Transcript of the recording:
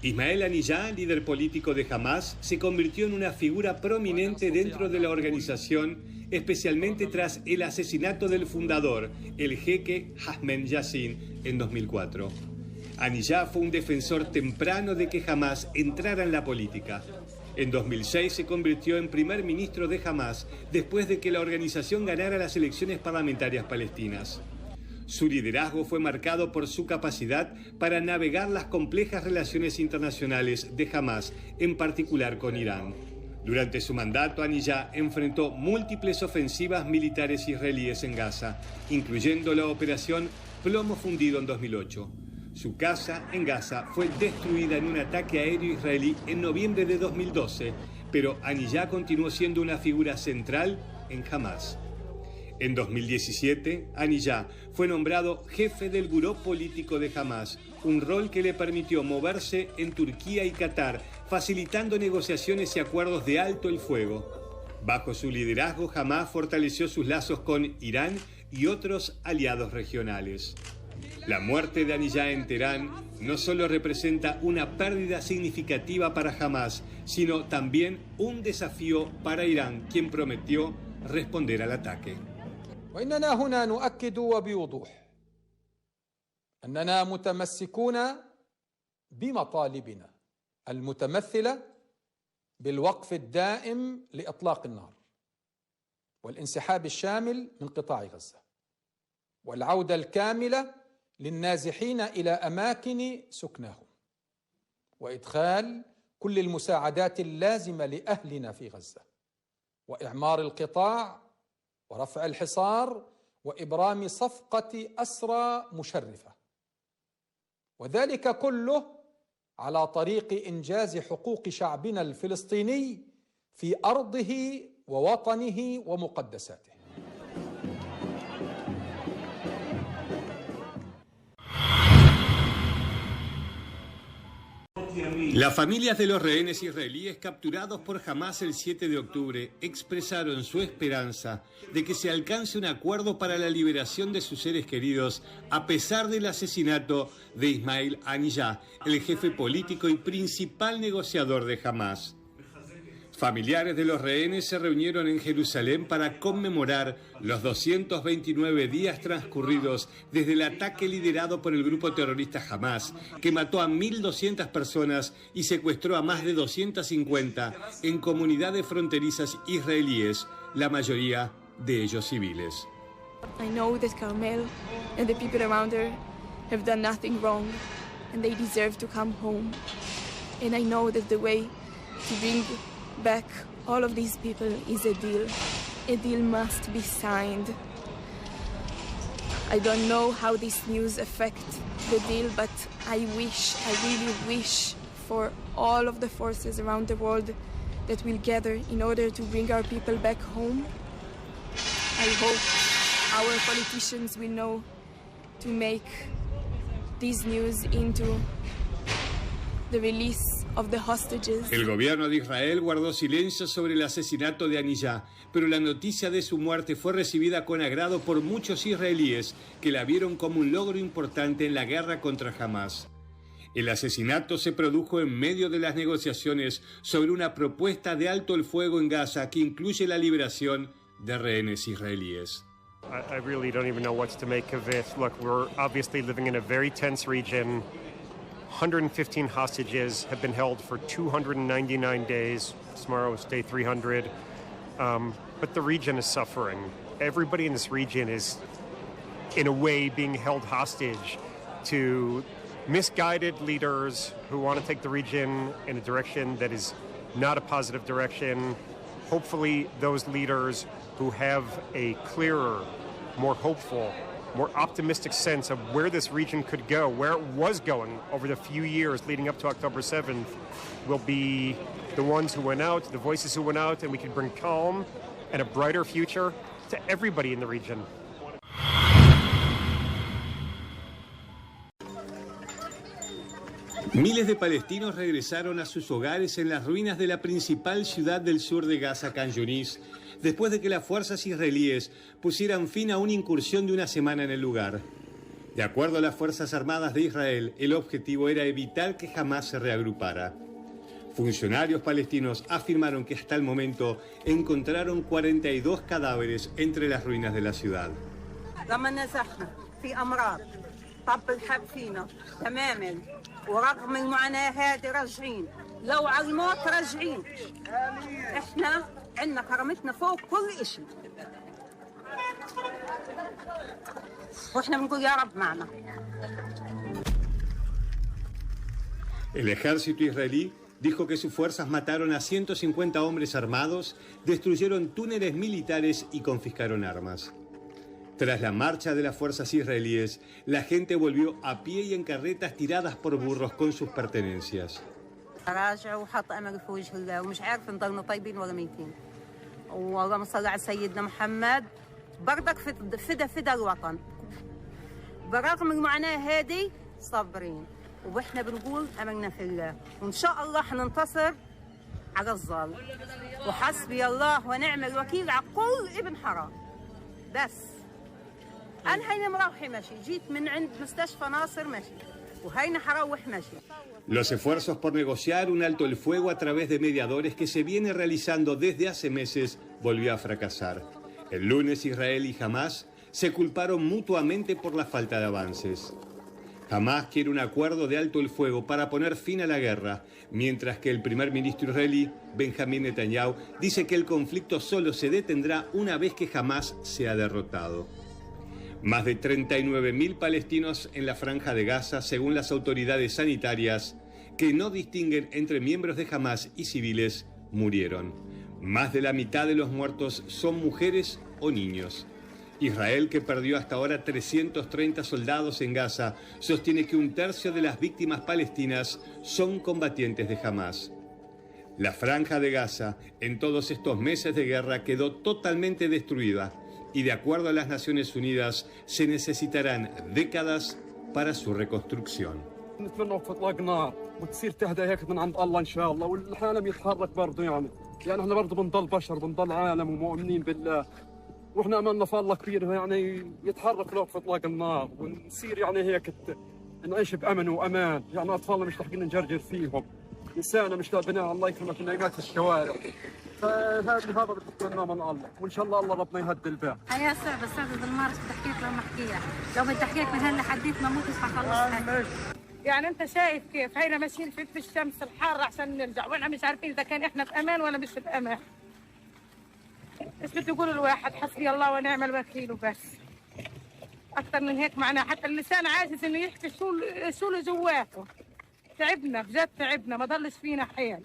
Ismail Haniyeh, líder político de Hamás, se convirtió en una figura prominente dentro de la organización, especialmente tras el asesinato del fundador, el jeque Ahmed Yassin, en 2004. Haniyeh fue un defensor temprano de que Hamás entrara en la política. En 2006 se convirtió en primer ministro de Hamás después de que la organización ganara las elecciones parlamentarias palestinas. Su liderazgo fue marcado por su capacidad para navegar las complejas relaciones internacionales de Hamás, en particular con Irán. Durante su mandato, Haniyeh enfrentó múltiples ofensivas militares israelíes en Gaza, incluyendo la operación Plomo Fundido en 2008. Su casa en Gaza fue destruida en un ataque aéreo israelí en noviembre de 2012, pero Haniyeh continuó siendo una figura central en Hamás. En 2017, Haniyeh fue nombrado jefe del buró político de Hamás, un rol que le permitió moverse en Turquía y Qatar, facilitando negociaciones y acuerdos de alto el fuego. Bajo su liderazgo, Hamás fortaleció sus lazos con Irán y otros aliados regionales. La muerte de Haniyeh en Teherán no solo representa una pérdida significativa para Hamás, sino también un desafío para Irán, quien prometió responder al ataque. وإننا هنا نؤكد وبوضوح أننا متمسكون بمطالبنا المتمثلة بالوقف الدائم لإطلاق النار والانسحاب الشامل من قطاع غزة والعودة الكاملة للنازحين إلى أماكن سكنهم وإدخال كل المساعدات اللازمة لأهلنا في غزة وإعمار القطاع ورفع الحصار وإبرام صفقة أسرى مشرفة وذلك كله على طريق إنجاز حقوق شعبنا الفلسطيني في أرضه ووطنه ومقدساته. Las familias de los rehenes israelíes capturados por Hamás el 7 de octubre expresaron su esperanza de que se alcance un acuerdo para la liberación de sus seres queridos a pesar del asesinato de Ismail Haniyeh, el jefe político y principal negociador de Hamás. Familiares de los rehenes se reunieron en Jerusalén para conmemorar los 229 días transcurridos desde el ataque liderado por el grupo terrorista Hamás, que mató a 1.200 personas y secuestró a más de 250 en comunidades fronterizas israelíes, la mayoría de ellos civiles. I know that Carmel and the people around her have done nothing wrong and they deserve to come home. And I know that the way to bring back all of these people is a deal. A deal must be signed. I don't know how this news affects the deal, but I really wish for all of the forces around the world that will gather in order to bring our people back home. I hope our politicians will know to make this news into the release of the hostages. El gobierno de Israel guardó silencio sobre el asesinato de Haniyeh, pero la noticia de su muerte fue recibida con agrado por muchos israelíes que la vieron como un logro importante en la guerra contra Hamás. El asesinato se produjo en medio de las negociaciones sobre una propuesta de alto el fuego en Gaza que incluye la liberación de rehenes israelíes. I really don't even know what to make of it. Look, we're obviously living in a very tense region. 115 hostages have been held for 299 days. Tomorrow is day 300. But the region is suffering. Everybody in this region is, in a way, being held hostage to misguided leaders who want to take the region in a direction that is not a positive direction. Hopefully, those leaders who have a clearer, more hopeful, more optimistic sense of where this region could go, where it was going over the few years leading up to October 7th, will be the ones who went out, the voices who went out, and we can bring calm and a brighter future to everybody in the region. Miles de palestinos regresaron a sus hogares en las ruinas de la principal ciudad del sur de Gaza, Khan Yunis, después de que las fuerzas israelíes pusieran fin a una incursión de una semana en el lugar. De acuerdo a las Fuerzas Armadas de Israel, el objetivo era evitar que Hamás se reagrupara. Funcionarios palestinos afirmaron que hasta el momento encontraron 42 cadáveres entre las ruinas de la ciudad. El ejército israelí dijo que sus fuerzas mataron a 150 hombres armados, destruyeron túneles militares y confiscaron armas. Tras la marcha de las fuerzas israelíes, la gente volvió a pie y en carretas tiradas por burros con sus pertenencias. وإحنا بنقول أملنا في الله وإن شاء الله حننتصر على الظالم وحسبي الله ونعم الوكيل على كل ابن حرام. بس أنا هينا مروحي ماشي، جيت من عند مستشفى ناصر ماشي وهينا حروح ماشي. Los esfuerzos por negociar un alto el fuego a través de mediadores que se viene realizando desde hace meses volvió a fracasar. El lunes Israel y Hamás se culparon mutuamente por la falta de avances. Hamás quiere un acuerdo de alto el fuego para poner fin a la guerra, mientras que el primer ministro israelí, Benjamín Netanyahu, dice que el conflicto solo se detendrá una vez que Hamás sea derrotado. Más de 39.000 palestinos en la franja de Gaza, según las autoridades sanitarias, que no distinguen entre miembros de Hamás y civiles, murieron. Más de la mitad de los muertos son mujeres o niños. Israel, que perdió hasta ahora 330 soldados en Gaza, sostiene que un tercio de las víctimas palestinas son combatientes de Hamás. La franja de Gaza, en todos estos meses de guerra, quedó totalmente destruida y, de acuerdo a las Naciones Unidas, se necesitarán décadas para su reconstrucción. واحنا املنا في الله كبير يعني يتحرك لوقف اطلاق النار ونصير يعني هيك نعيش بامن وامان، يعني اطفالنا مش لاحقين نجرجر فيهم، نسانا مش لاقيين الله يكرمك نايمات في الشوارع، فهذا بدي اتمناه من الله وان شاء الله ربنا يهدي البال. حياه صعبه بالمارس بدي احكيك لو ما احكيها، لو بدي احكيك من هلا حديت ما موت حخلص. يعني انت شايف كيف هينا ماشيين في الشمس الحاره عشان نرجع واحنا مش عارفين اذا كان احنا بامان ولا مش بامان. ايش بده يقول الواحد؟ حسبي الله ونعم الوكيل وبس. اكثر من هيك معناه حتى اللسان عاجز انه يحكي شو اللي جواته. تعبنا بجد تعبنا ما ضلش فينا حيل.